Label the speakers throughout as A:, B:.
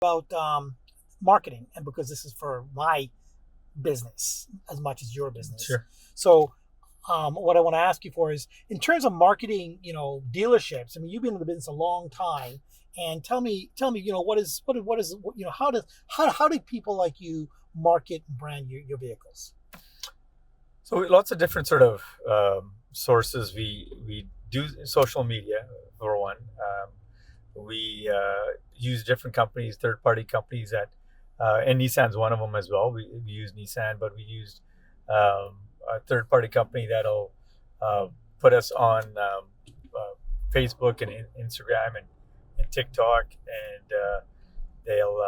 A: about marketing, and because this is for my business as much as your business.
B: Sure.
A: So, what I want to ask you for is, in terms of marketing, dealerships. I mean, you've been in the business a long time, and tell me, how do people like you market and brand your vehicles?
B: So lots of different sort of sources. We do social media for one. We use different companies, third party companies and Nissan's one of them as well. We use Nissan, but we used a third party company that'll put us on Facebook and Instagram and TikTok, and they'll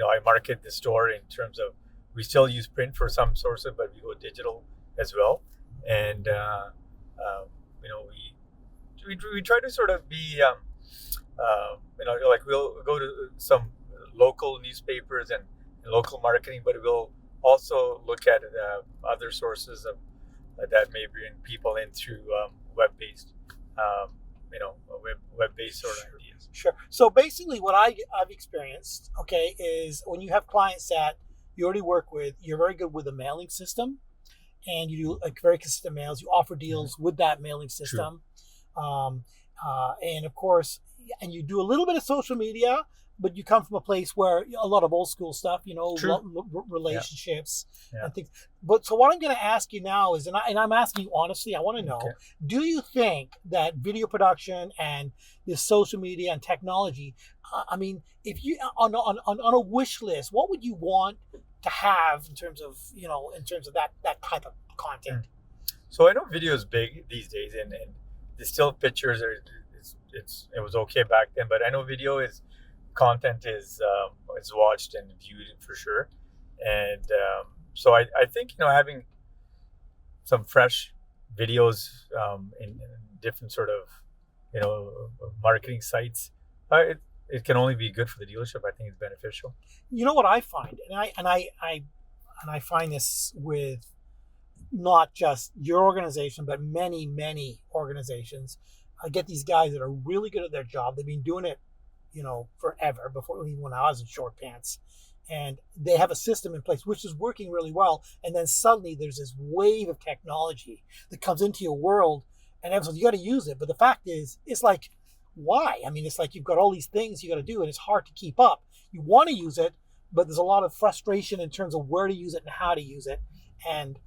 B: I market the store in terms of, we still use print for some sources, but we go digital as well. And we try to sort of be like, we'll go to some local newspapers and local marketing, but we'll also look at other sources of that may bring people in through web-based web-based sort of ideas.
A: Sure. So basically, what I've experienced, okay, is when you have clients that you already work with, you're very good with a mailing system, and you do like very consistent mails. You offer deals with that mailing system, and of course, and you do a little bit of social media, but you come from a place where a lot of old school stuff, relationships and things. But so what I'm going to ask you now is, and I'm asking you honestly, I want to know, do you think that video production and this social media and technology, I mean, if you on a wish list, what would you want to have in terms of that type of content?
B: So I know video is big these days, and the still pictures it was okay back then, but I know video is content is watched and viewed for sure. And so I think having some fresh videos in different sort of marketing sites, it can only be good for the dealership. I think it's beneficial.
A: You know what I find, and I find this with not just your organization, but many organizations. I get these guys that are really good at their job. They've been doing it forever, before, even when I was in short pants, and they have a system in place which is working really well. And then suddenly there's this wave of technology that comes into your world, and everyone's, you got to use it. But the fact is, it's like, why? I mean, it's like you've got all these things you got to do, and it's hard to keep up. You want to use it, but there's a lot of frustration in terms of where to use it and how to use it. And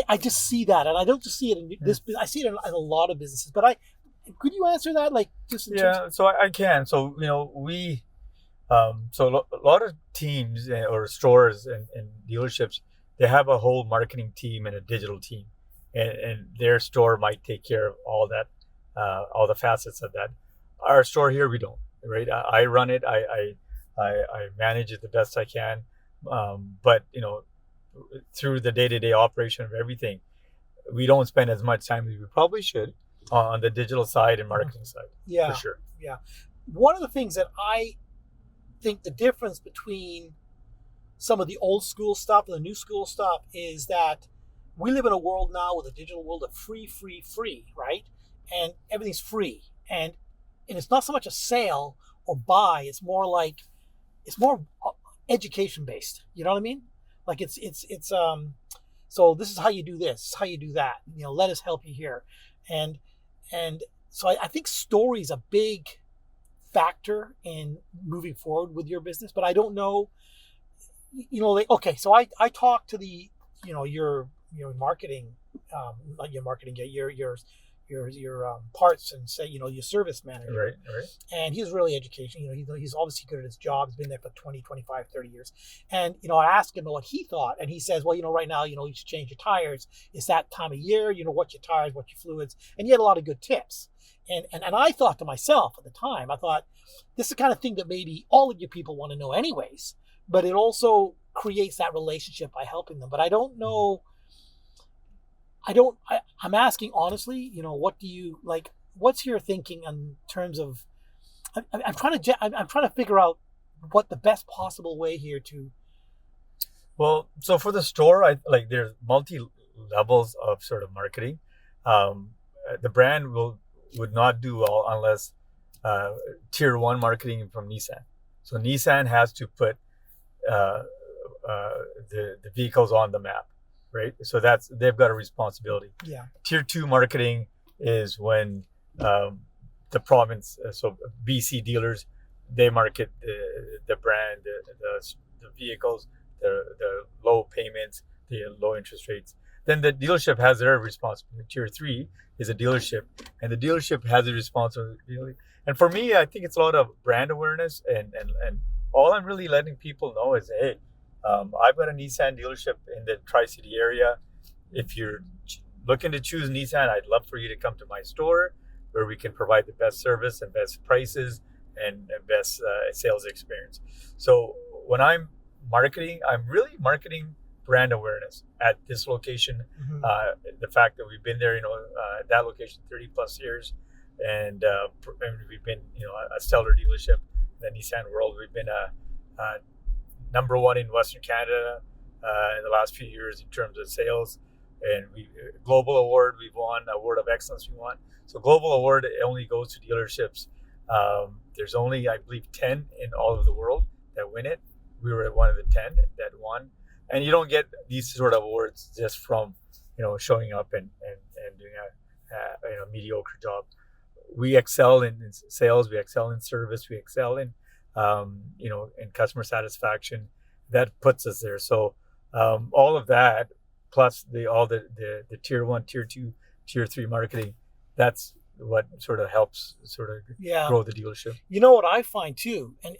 A: I just see that, and I don't just see it in this. I see it in a lot of businesses. But could you answer that, like, just in terms of...
B: So I can. So we so a lot of teams or stores and dealerships, they have a whole marketing team and a digital team, and their store might take care of all that, all the facets of that. Our store here, we don't. Right? I run it. I manage it the best I can, but through the day-to-day operation of everything, we don't spend as much time as we probably should on the digital side and marketing side. For sure.
A: Yeah. One of the things that I think the difference between some of the old school stuff and the new school stuff is that we live in a world now, with a digital world, of free, right? And everything's free. And it's not so much a sale or buy. It's more education based. You know what I mean? Like it's so this is how you do this, this is how you do that. Let us help you here. And so I think story is a big factor in moving forward with your business. But I don't know, so I talked to the, your marketing, not your marketing, your parts and say, your service manager.
B: Right.
A: And he's really educational. He's obviously good at his job. He's been there for 20, 25, 30 years. And, I asked him what he thought, and he says, well, right now, you should change your tires. It's that time of year, what your tires, what your fluids, and he had a lot of good tips. And I thought to myself at the time, I thought, this is the kind of thing that maybe all of your people want to know anyways, but it also creates that relationship by helping them. But I don't know, I'm asking honestly, what do you like? What's your thinking in terms of? I'm trying to figure out what the best possible way here to.
B: Well, so for the store, there's multi levels of sort of marketing. The brand would not do well unless tier one marketing from Nissan. So Nissan has to put uh, the vehicles on the map, right? So they've got a responsibility.
A: Yeah.
B: Tier 2 marketing is when the province, so BC dealers, they market the brand, the vehicles, the low payments, the low interest rates. Then the dealership has their responsibility. Tier 3 is a dealership, and the dealership has a responsibility. And for me, I think it's a lot of brand awareness, and all I'm really letting people know is, hey, I've got a Nissan dealership in the Tri-City area. If you're looking to choose Nissan, I'd love for you to come to my store where we can provide the best service and best prices and best sales experience. So when I'm marketing, I'm really marketing brand awareness at this location.
A: Mm-hmm.
B: The fact that we've been there, at that location 30 plus years, and we've been, a stellar dealership in the Nissan world. We've been a number one in Western Canada in the last few years in terms of sales, and global award we've won, award of excellence we won. So global award only goes to dealerships. There's only, I believe, 10 in all of the world that win it. We were one of the 10 that won, and you don't get these sort of awards just from showing up and doing a mediocre job. We excel in sales, we excel in service, we excel in in customer satisfaction. That puts us there. So all of that, plus all the tier 1, tier 2, tier 3 marketing, that's what sort of helps grow the dealership.
A: You know what I find too, and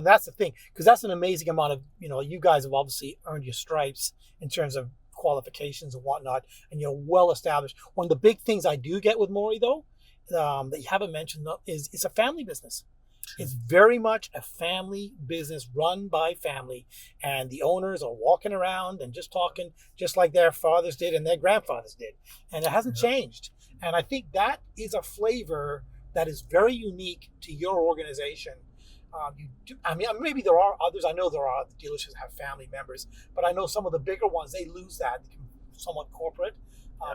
A: that's the thing, because that's an amazing amount of, you guys have obviously earned your stripes in terms of qualifications and whatnot, and you're well established. One of the big things I do get with Morrey though, that you haven't mentioned, is it's a family business. It's very much a family business run by family, and the owners are walking around and just talking just like their fathers did and their grandfathers did, and it hasn't changed. And I think that is a flavor that is very unique to your organization. Maybe there are others. I know there are dealerships that have family members, but I know some of the bigger ones, they lose that. They become somewhat corporate.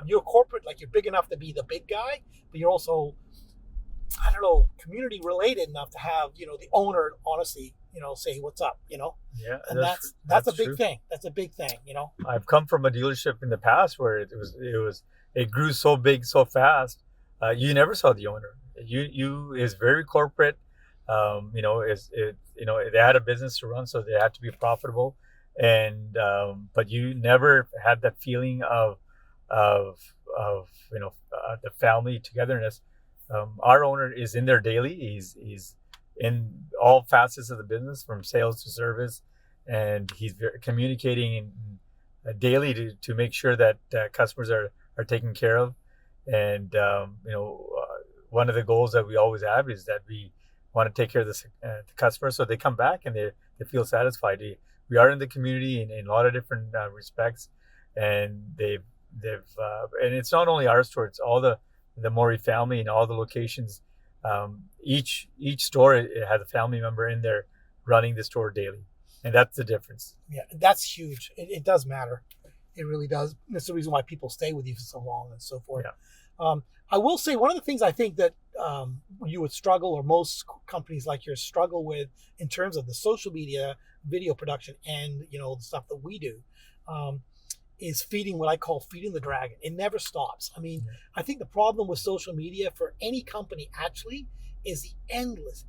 A: You're corporate, like you're big enough to be the big guy, but you're also, I don't know, community related enough to have, the owner honestly, say what's up,
B: Yeah.
A: And that's a big true. Thing. That's a big thing,
B: I've come from a dealership in the past where it grew so big so fast. You never saw the owner. You is very corporate. They had a business to run, so they had to be profitable, and but you never had that feeling of the family togetherness. Our owner is in there daily. He's in all facets of the business, from sales to service, and he's communicating daily to make sure that customers are taken care of. And one of the goals that we always have is that we want to take care of the customer, so they come back and they feel satisfied. We are in the community in a lot of different respects, and they've and it's not only our store; it's all the Morrey family and all the locations. Each store, it has a family member in there running the store daily, and that's the difference.
A: Yeah, that's huge. It does matter. It really does. That's the reason why people stay with you for so long and so forth. Yeah. I will say one of the things I think that you would struggle, or most companies like yours struggle with, in terms of the social media, video production, and the stuff that we do, is what I call feeding the dragon. It never stops. I mean, I think the problem with social media for any company actually is the endless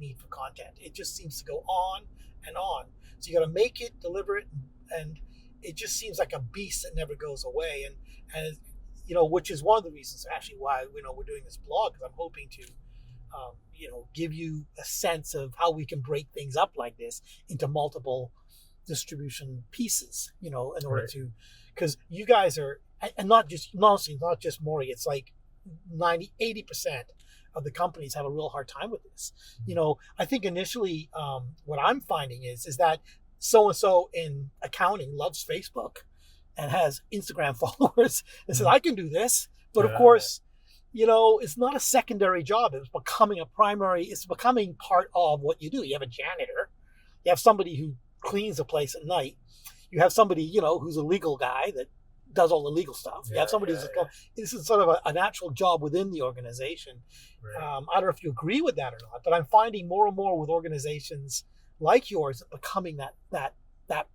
A: need for content. It just seems to go on and on. So you got to make it, deliver it, and it just seems like a beast that never goes away. And which is one of the reasons actually why we're doing this blog, because I'm hoping to give you a sense of how we can break things up like this into multiple distribution pieces, in order to, because you guys are, and not just Morrey, it's like 80% of the companies have a real hard time with this. I think initially what I'm finding is that so-and-so in accounting loves Facebook and has Instagram followers and says, I can do this. But of course, it's not a secondary job. It's becoming it's becoming part of what you do. You have a janitor, you have somebody who cleans a place at night, you have somebody, who's a legal guy that does all the legal stuff. You have somebody who's this is sort of an actual job within the organization.
B: Right.
A: I don't know if you agree with that or not, but I'm finding more and more with organizations like yours becoming that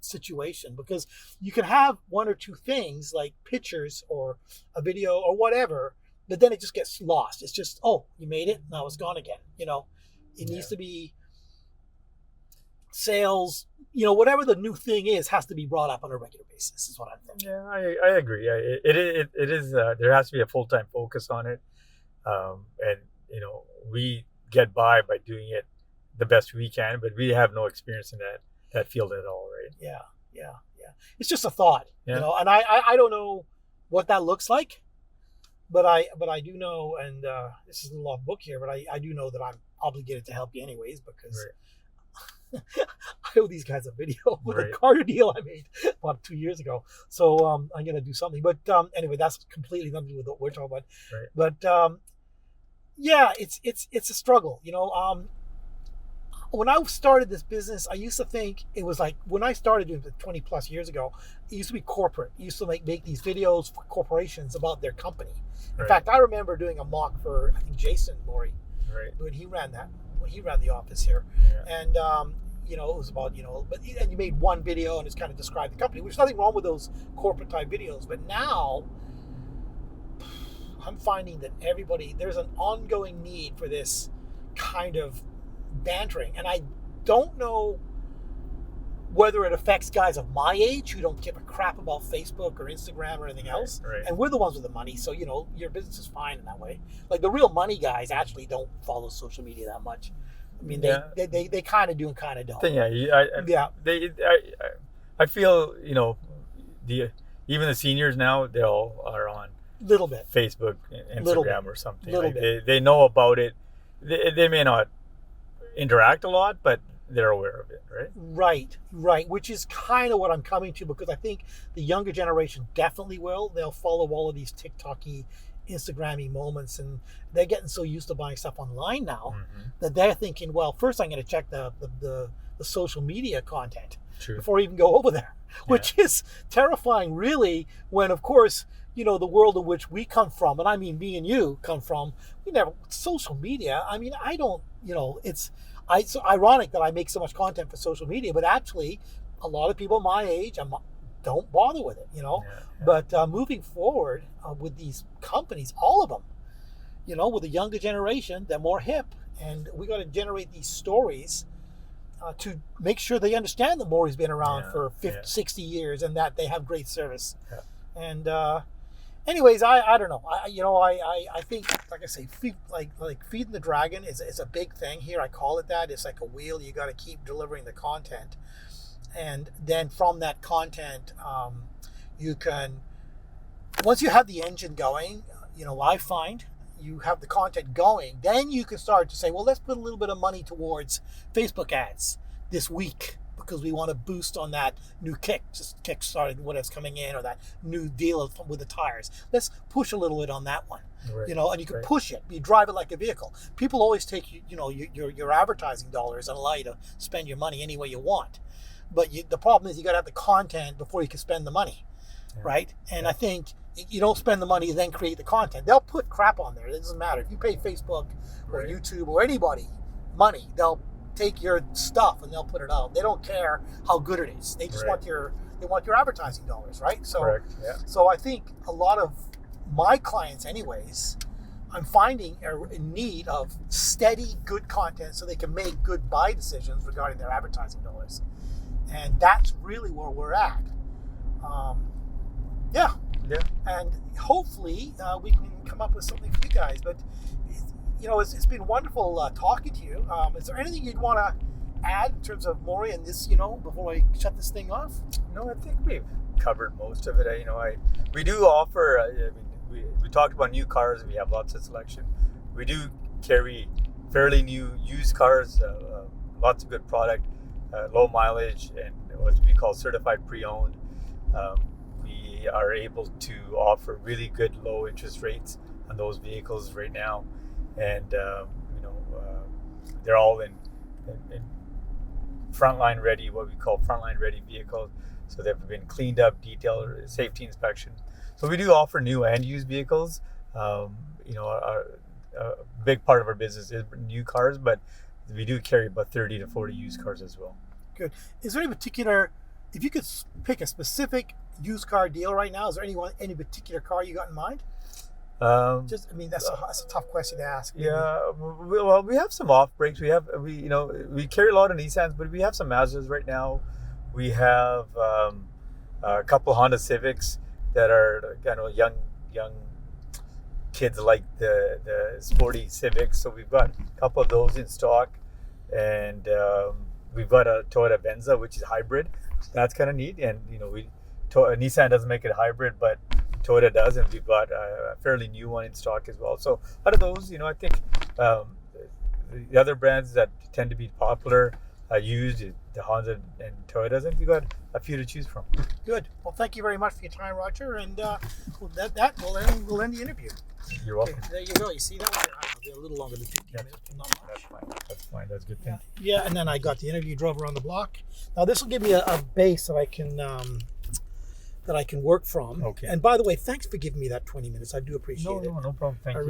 A: situation, because you can have one or two things like pictures or a video or whatever, but then it just gets lost. It's just, oh, you made it, now it's gone again. It needs to be sales, whatever the new thing is has to be brought up on a regular basis, is what I'm thinking.
B: Yeah, I agree. It is there has to be a full-time focus on it, and we get by doing it the best we can, but we have no experience in that field at all, right?
A: Yeah. It's just a thought, and I don't know what that looks like, but I do know, and this is a long book here, but I do know that I'm obligated to help you anyways, because I owe these guys a video with a car deal I made about 2 years ago. So I'm going to do something. But anyway, that's completely nothing to do with what we're talking about.
B: Right.
A: But yeah, it's a struggle. When I started this business, I used to think it was like, when I started doing it 20 plus years ago, it used to be corporate. It used to make these videos for corporations about their company. In fact, I remember doing a mock for, I think, Jason Morrey, when he ran the office here. And it was about, and you made one video and it's kind of described the company, which is nothing wrong with those corporate type videos. But now I'm finding that there's an ongoing need for this kind of bantering. And I don't know whether it affects guys of my age who don't give a crap about Facebook or Instagram or anything else. And we're the ones with the money. So, your business is fine in that way. Like the real money guys actually don't follow social media that much. I mean, they kind of do and kind of don't.
B: I feel, even the seniors now, they all are on
A: little bit
B: Facebook, Instagram or something. They know about it. They may not interact a lot, but they're aware of it, right?
A: Right. Which is kind of what I'm coming to, because I think the younger generation definitely will. They'll follow all of these TikTok-y, Instagram-y moments, and they're getting so used to buying stuff online now that they're thinking, well, first I'm going to check the social media content before I even go over there, which is terrifying, really, when, of course, the world in which we come from, and I mean me and you come from, social media, I mean, I don't, it's ironic that I make so much content for social media, but actually a lot of people my age don't bother with it, But moving forward with these companies, all of them, with the younger generation, they're more hip, and we got to generate these stories to make sure they understand that Morrey's been around for 50, 60 years and that they have great service. And anyways, I don't know. I think, like I say, feeding the dragon is a big thing here. I call it that. It's like a wheel. You got to keep delivering the content. And then from that content, you can, once you have the engine going, I find you have the content going, then you can start to say, well, let's put a little bit of money towards Facebook ads this week, because we want to boost on that new kick started when it's coming in, or that new deal with the tires. Let's push a little bit on that one, and you can push it. You drive it like a vehicle. People always take your advertising dollars and allow you to spend your money any way you want. But the problem is you got to have the content before you can spend the money, right? And I think you don't spend the money and then create the content. They'll put crap on there. It doesn't matter. If you pay Facebook or YouTube or anybody money, they'll take your stuff and they'll put it out. They don't care how good it is. They just want your advertising dollars, right? So, so I think a lot of my clients, anyways, I'm finding are in need of steady, good content so they can make good buy decisions regarding their advertising dollars. And that's really where we're at. And hopefully we can come up with something for you guys. But it's been wonderful talking to you. Is there anything you'd want to add in terms of Morrey and this, before I shut this thing off?
B: No, I think we've covered most of it. We do offer. We talked about new cars. We have lots of selection. We do carry fairly new used cars. Lots of good product. Low mileage, and what we call certified pre-owned. We are able to offer really good low interest rates on those vehicles right now, and they're all in frontline ready, what we call frontline ready vehicles. So they've been cleaned up, detailed, safety inspection. So we do offer new and used vehicles. A big part of our business is new cars, but we do carry about 30 to 40 used cars as well.
A: Good. Is there any particular, if you could pick a specific used car deal right now, is there any particular car you got in mind? That's a tough question to ask. Maybe.
B: Yeah, we have some off breaks. We carry a lot of Nissans, but we have some Mazdas right now. We have a couple Honda Civics that are young kids like the sporty Civics. So we've got a couple of those in stock, and we've got a Toyota Venza, which is hybrid. That's kind of neat. And Nissan doesn't make it hybrid, but Toyota does, and we've got a fairly new one in stock as well. So out of those, I think the other brands that tend to be popular used, the Honda and Toyotas, and we've got a few to choose from.
A: Good. Well, thank you very much for your time, Roger, and we'll end the interview.
B: You're welcome.
A: Okay, there you go. You see that one? They're a little longer than 15 minutes, but not much.
B: That's fine. That's a good thing.
A: Yeah, and then I got the interview, drove around the block. Now this will give me a base that I can work from.
B: Okay.
A: And by the way, thanks for giving me that 20 minutes. I do appreciate it.
B: No problem. Thank you.